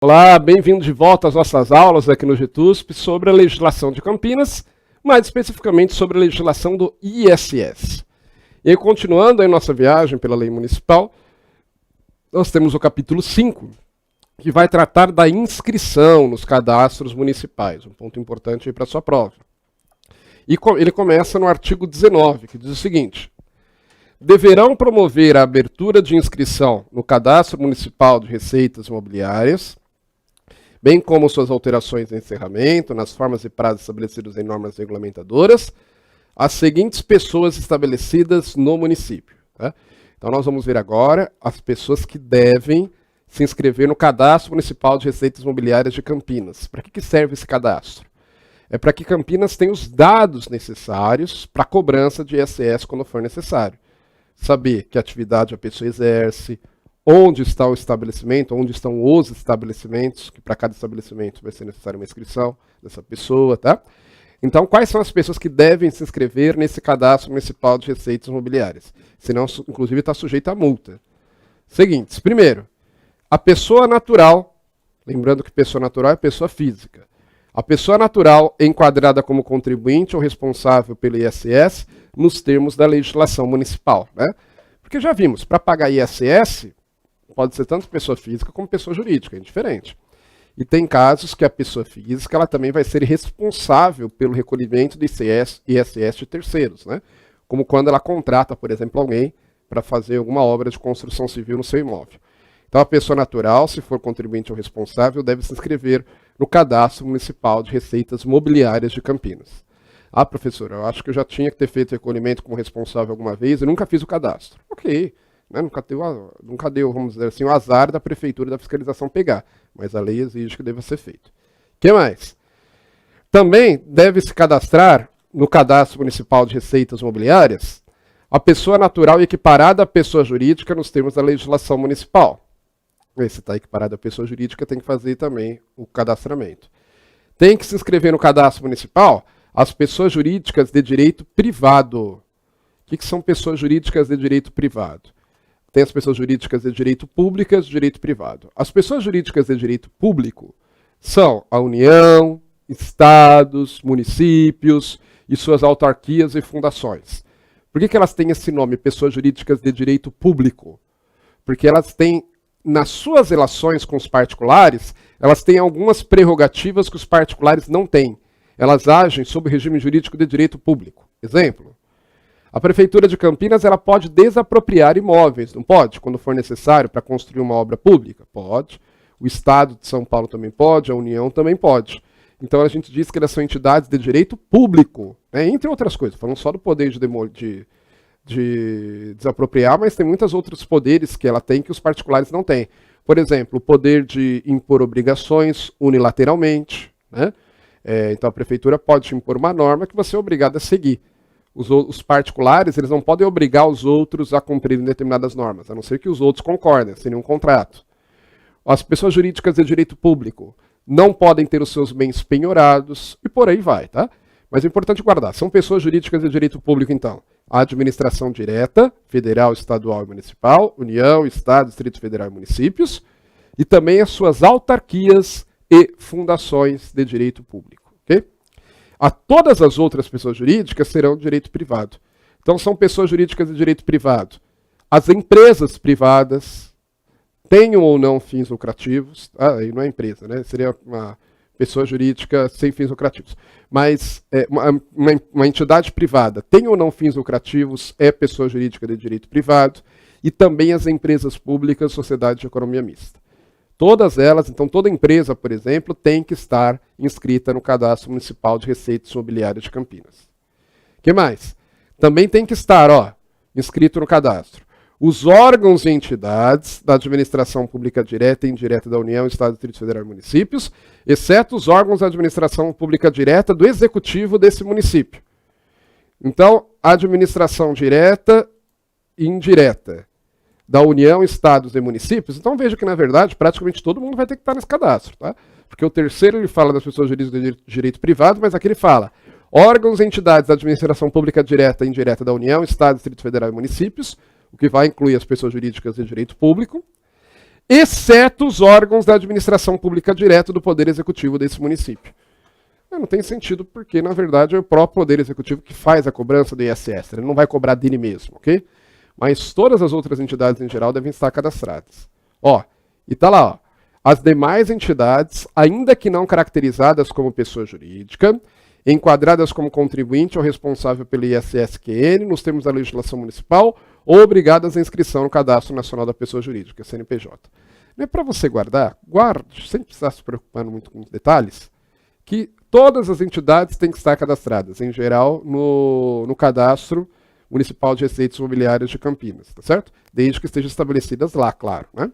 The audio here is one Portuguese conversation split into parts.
Olá, bem-vindo de volta às nossas aulas aqui no GTUSP sobre a legislação de Campinas, mais especificamente sobre a legislação do ISS. E aí, continuando a nossa viagem pela lei municipal, nós temos o capítulo 5, que vai tratar da inscrição nos cadastros municipais, um ponto importante aí para a sua prova. E ele começa no artigo 19, que diz o seguinte: deverão promover a abertura de inscrição no Cadastro Municipal de Receitas Imobiliárias, bem como suas alterações de encerramento, nas formas e prazos estabelecidos em normas regulamentadoras, as seguintes pessoas estabelecidas no município. Tá? Então nós vamos ver agora as pessoas que devem se inscrever no Cadastro Municipal de Receitas Imobiliárias de Campinas. Para que serve esse cadastro? É para que Campinas tenha os dados necessários para a cobrança de ISS quando for necessário. Saber que atividade a pessoa exerce, onde está o estabelecimento, onde estão os estabelecimentos, que para cada estabelecimento vai ser necessária uma inscrição dessa pessoa, tá? Então, quais são as pessoas que devem se inscrever nesse Cadastro Municipal de Receitas Imobiliárias? Senão, inclusive, está sujeito a multa. Seguintes, primeiro, a pessoa natural, lembrando que pessoa natural é pessoa física. A pessoa natural enquadrada como contribuinte ou responsável pelo ISS nos termos da legislação municipal, né? Porque já vimos, para pagar ISS, pode ser tanto pessoa física como pessoa jurídica, é indiferente. E tem casos que a pessoa física ela também vai ser responsável pelo recolhimento do ISS de terceiros, né? Como quando ela contrata, por exemplo, alguém para fazer alguma obra de construção civil no seu imóvel. Então a pessoa natural, se for contribuinte ou responsável, deve se inscrever no Cadastro Municipal de Receitas Mobiliárias de Campinas. Ah, professor, eu acho que eu já tinha que ter feito recolhimento como responsável alguma vez e nunca fiz o cadastro. Ok, né? Nunca deu, vamos dizer assim, o azar da prefeitura da fiscalização pegar, mas a lei exige que deva ser feito. O que mais? Também deve se cadastrar no Cadastro Municipal de Receitas Mobiliárias a pessoa natural equiparada à pessoa jurídica nos termos da legislação municipal. Se está equiparado à pessoa jurídica, tem que fazer também o cadastramento. Tem que se inscrever no cadastro municipal as pessoas jurídicas de direito privado. O que são pessoas jurídicas de direito privado? Tem as pessoas jurídicas de direito públicas de direito privado. As pessoas jurídicas de direito público são a União, estados, municípios e suas autarquias e fundações. Por que elas têm esse nome, pessoas jurídicas de direito público? Porque elas têm, nas suas relações com os particulares, elas têm algumas prerrogativas que os particulares não têm. Elas agem sob o regime jurídico de direito público. Exemplo, a Prefeitura de Campinas ela pode desapropriar imóveis, não pode? Quando for necessário para construir uma obra pública? Pode. O Estado de São Paulo também pode, a União também pode. Então a gente diz que elas são entidades de direito público, né? Entre outras coisas, falando só do poder de desapropriar, mas tem muitos outros poderes que ela tem que os particulares não têm. Por exemplo, o poder de impor obrigações unilateralmente, né? Então a prefeitura pode impor uma norma que você é obrigado a seguir. Os particulares eles não podem obrigar os outros a cumprirem determinadas normas, a não ser que os outros concordem, sem nenhum contrato. As pessoas jurídicas de direito público não podem ter os seus bens penhorados e por aí vai, tá? Mas é importante guardar, são pessoas jurídicas de direito público então. A administração direta, federal, estadual e municipal, União, Estado, Distrito Federal e municípios, e também as suas autarquias e fundações de direito público. Okay? A todas as outras pessoas jurídicas serão de direito privado. Então são pessoas jurídicas de direito privado. As empresas privadas tenham ou não fins lucrativos, aí não é empresa, né? Seria uma pessoa jurídica sem fins lucrativos. Mas uma entidade privada tem ou não fins lucrativos é pessoa jurídica de direito privado e também as empresas públicas, sociedade de economia mista. Todas elas, então toda empresa, por exemplo, tem que estar inscrita no Cadastro Municipal de Receitas Imobiliárias de Campinas. O que mais? Também tem que estar inscrito no cadastro os órgãos e entidades da administração pública direta e indireta da União, Estado, Distrito Federal e municípios, exceto os órgãos da administração pública direta do executivo desse município. Então, a administração direta e indireta da União, Estados e municípios, então veja que, na verdade, praticamente todo mundo vai ter que estar nesse cadastro, tá? Porque o terceiro ele fala das pessoas jurídicas de direito privado, mas aqui ele fala órgãos e entidades da administração pública direta e indireta da União, Estado, Distrito Federal e municípios, o que vai incluir as pessoas jurídicas de direito público, exceto os órgãos da administração pública direta do Poder Executivo desse município. Não tem sentido, porque, na verdade, é o próprio Poder Executivo que faz a cobrança do ISS. Ele não vai cobrar dele mesmo, ok? Mas todas as outras entidades, em geral, devem estar cadastradas. Ó, e tá lá, ó. As demais entidades, ainda que não caracterizadas como pessoa jurídica, enquadradas como contribuinte ou responsável pelo ISS-QN, nos termos da legislação municipal, ou obrigadas à inscrição no Cadastro Nacional da Pessoa Jurídica, CNPJ. Não é para você guardar? Guarde, sem precisar se preocupando muito com os detalhes, que todas as entidades têm que estar cadastradas, em geral, no Cadastro Municipal de Receitas Imobiliárias de Campinas, tá certo? Desde que estejam estabelecidas lá, claro, né?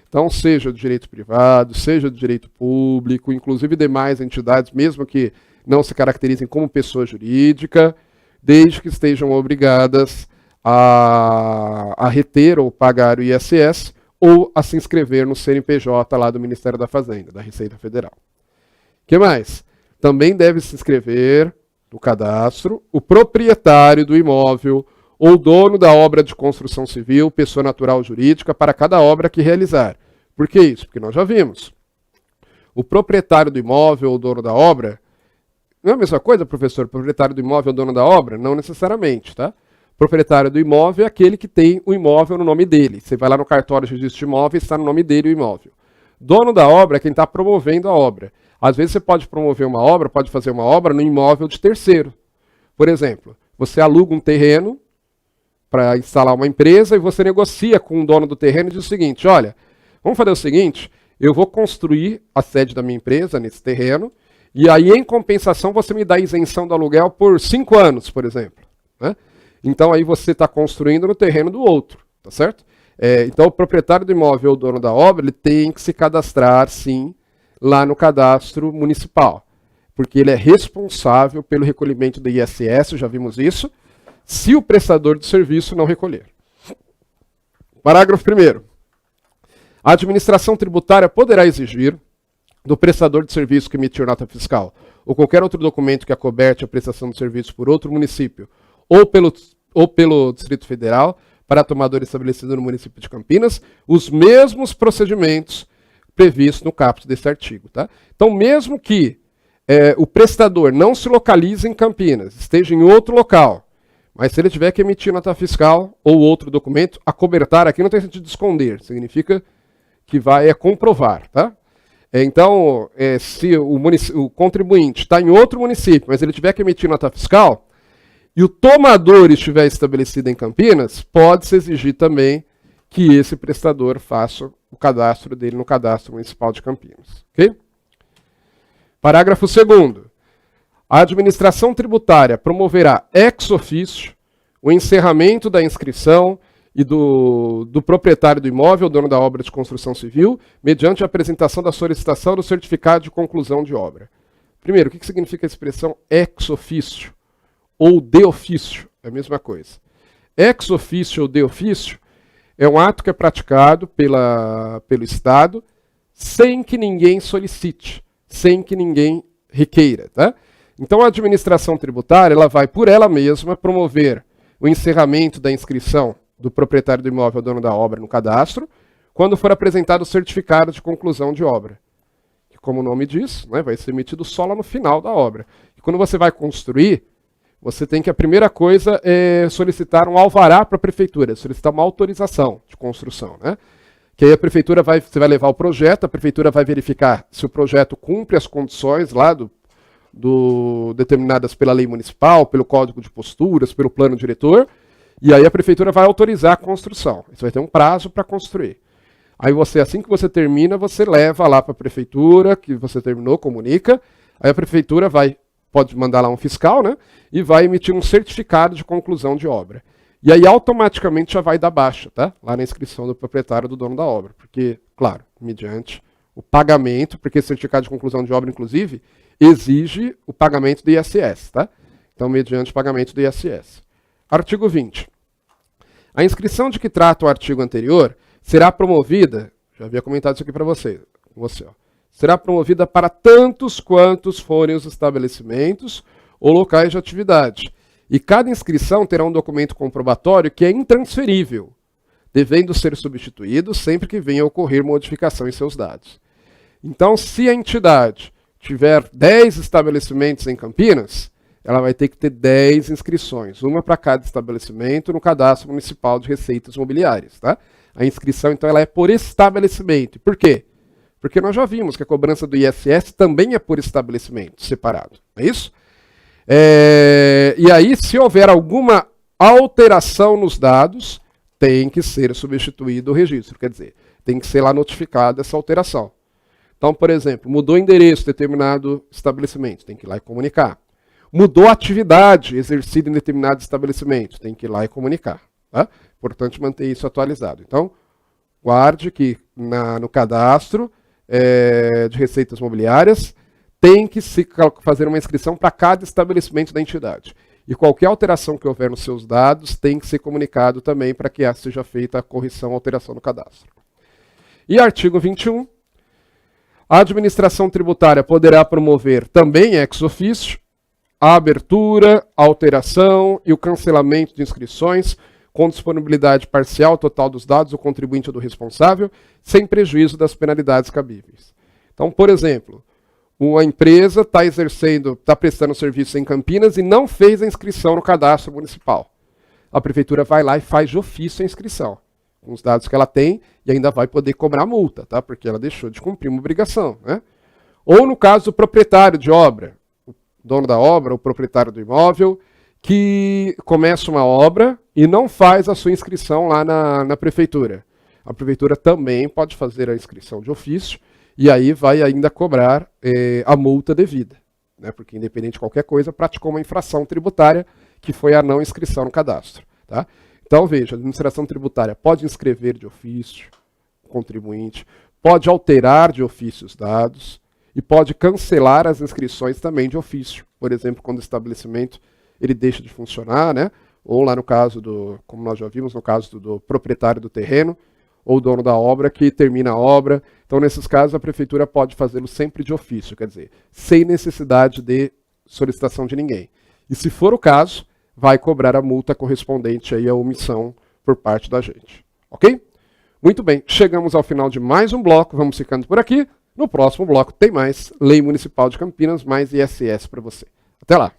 Então, seja do direito privado, seja do direito público, inclusive demais entidades, mesmo que não se caracterizem como pessoa jurídica, desde que estejam obrigadas a reter ou pagar o ISS ou a se inscrever no CNPJ lá do Ministério da Fazenda, da Receita Federal. O que mais? Também deve se inscrever no cadastro o proprietário do imóvel ou dono da obra de construção civil, pessoa natural ou jurídica, para cada obra que realizar. Por que isso? Porque nós já vimos. O proprietário do imóvel ou dono da obra, não é a mesma coisa, professor? O proprietário do imóvel ou dono da obra? Não necessariamente, tá? O proprietário do imóvel é aquele que tem o imóvel no nome dele. Você vai lá no cartório de registro de imóveis, está no nome dele o imóvel. Dono da obra é quem está promovendo a obra. Às vezes você pode promover uma obra, pode fazer uma obra no imóvel de terceiro. Por exemplo, você aluga um terreno para instalar uma empresa e você negocia com o dono do terreno e diz o seguinte: olha, vamos fazer o seguinte, eu vou construir a sede da minha empresa nesse terreno e aí, em compensação, você me dá isenção do aluguel por 5 anos, por exemplo. Né? Então, aí você está construindo no terreno do outro, tá certo? Então, o proprietário do imóvel ou dono da obra, ele tem que se cadastrar, sim, lá no cadastro municipal, porque ele é responsável pelo recolhimento do ISS, já vimos isso, se o prestador de serviço não recolher. Parágrafo 1º. A administração tributária poderá exigir do prestador de serviço que emitir nota fiscal ou qualquer outro documento que acoberte a prestação de serviço por outro município ou pelo Distrito Federal para tomador estabelecido no município de Campinas os mesmos procedimentos previstos no caput desse artigo. Tá? Então, mesmo que o prestador não se localize em Campinas, esteja em outro local, mas se ele tiver que emitir nota fiscal ou outro documento, acobertar aqui não tem sentido de esconder, significa que vai comprovar. Tá? Então, se o contribuinte está em outro município, mas ele tiver que emitir nota fiscal, e o tomador estiver estabelecido em Campinas, pode-se exigir também que esse prestador faça o cadastro dele no Cadastro Municipal de Campinas. Okay? Parágrafo 2º. A administração tributária promoverá ex officio o encerramento da inscrição e do proprietário do imóvel, dono da obra de construção civil, mediante a apresentação da solicitação do certificado de conclusão de obra. Primeiro, o que significa a expressão ex officio ou de ofício? É a mesma coisa. Ex officio ou de ofício é um ato que é praticado pelo Estado sem que ninguém solicite, sem que ninguém requeira. Tá? Então, a administração tributária ela vai, por ela mesma, promover o encerramento da inscrição do proprietário do imóvel, dono da obra, no cadastro, quando for apresentado o certificado de conclusão de obra. Que, como o nome diz, né, vai ser emitido só lá no final da obra. E quando você vai construir, você tem que, a primeira coisa, solicitar um alvará para a prefeitura, solicitar uma autorização de construção. Né? Que aí a prefeitura você vai levar o projeto, a prefeitura vai verificar se o projeto cumpre as condições lá determinadas pela lei municipal, pelo código de posturas, pelo plano diretor, e aí a prefeitura vai autorizar a construção. Você vai ter um prazo para construir. Aí você, assim que você termina, você leva lá para a prefeitura, que você terminou, comunica, aí a prefeitura pode mandar lá um fiscal, né, e vai emitir um certificado de conclusão de obra. E aí automaticamente já vai dar baixa, tá? Lá na inscrição do proprietário do dono da obra. Porque, claro, mediante o pagamento, porque esse certificado de conclusão de obra, inclusive, exige o pagamento do ISS, tá? Então, mediante o pagamento do ISS. Artigo 20. A inscrição de que trata o artigo anterior será promovida, já havia comentado isso aqui para você, ó, será promovida para tantos quantos forem os estabelecimentos ou locais de atividade. E cada inscrição terá um documento comprobatório que é intransferível, devendo ser substituído sempre que venha a ocorrer modificação em seus dados. Então, se a entidade tiver 10 estabelecimentos em Campinas, ela vai ter que ter 10 inscrições, uma para cada estabelecimento no Cadastro Municipal de Receitas Mobiliárias. Tá? A inscrição, então, ela é por estabelecimento. Por quê? Porque nós já vimos que a cobrança do ISS também é por estabelecimento, separado. Não é isso? E aí, se houver alguma alteração nos dados, tem que ser substituído o registro. Quer dizer, tem que ser lá notificada essa alteração. Então, por exemplo, mudou o endereço de determinado estabelecimento, tem que ir lá e comunicar. Mudou a atividade exercida em determinado estabelecimento, tem que ir lá e comunicar. Tá? Importante manter isso atualizado. Então, guarde que no cadastro de receitas mobiliárias tem que se fazer uma inscrição para cada estabelecimento da entidade. E qualquer alteração que houver nos seus dados tem que ser comunicado também para que seja feita a correção ou alteração no cadastro. E artigo 21. A administração tributária poderá promover também ex officio a abertura, a alteração e o cancelamento de inscrições com disponibilidade parcial total dos dados do contribuinte ou do responsável, sem prejuízo das penalidades cabíveis. Então, por exemplo, uma empresa está prestando serviço em Campinas e não fez a inscrição no cadastro municipal. A prefeitura vai lá e faz de ofício a inscrição, com os dados que ela tem, e ainda vai poder cobrar multa, tá? Porque ela deixou de cumprir uma obrigação. Né? Ou no caso do proprietário de obra, o dono da obra, o proprietário do imóvel, que começa uma obra e não faz a sua inscrição lá na prefeitura. A prefeitura também pode fazer a inscrição de ofício, e aí vai ainda cobrar a multa devida, né? Porque independente de qualquer coisa, praticou uma infração tributária, que foi a não inscrição no cadastro. Tá? Então veja, a administração tributária pode inscrever de ofício o contribuinte, pode alterar de ofício os dados e pode cancelar as inscrições também de ofício. Por exemplo, quando o estabelecimento ele deixa de funcionar, né? Ou lá no caso como nós já vimos, no caso do proprietário do terreno, ou dono da obra que termina a obra. Então, nesses casos, a prefeitura pode fazê-lo sempre de ofício, quer dizer, sem necessidade de solicitação de ninguém. E se for o caso, vai cobrar a multa correspondente aí à omissão por parte da gente. Ok? Muito bem, chegamos ao final de mais um bloco, vamos ficando por aqui. No próximo bloco tem mais Lei Municipal de Campinas, mais ISS para você. Até lá!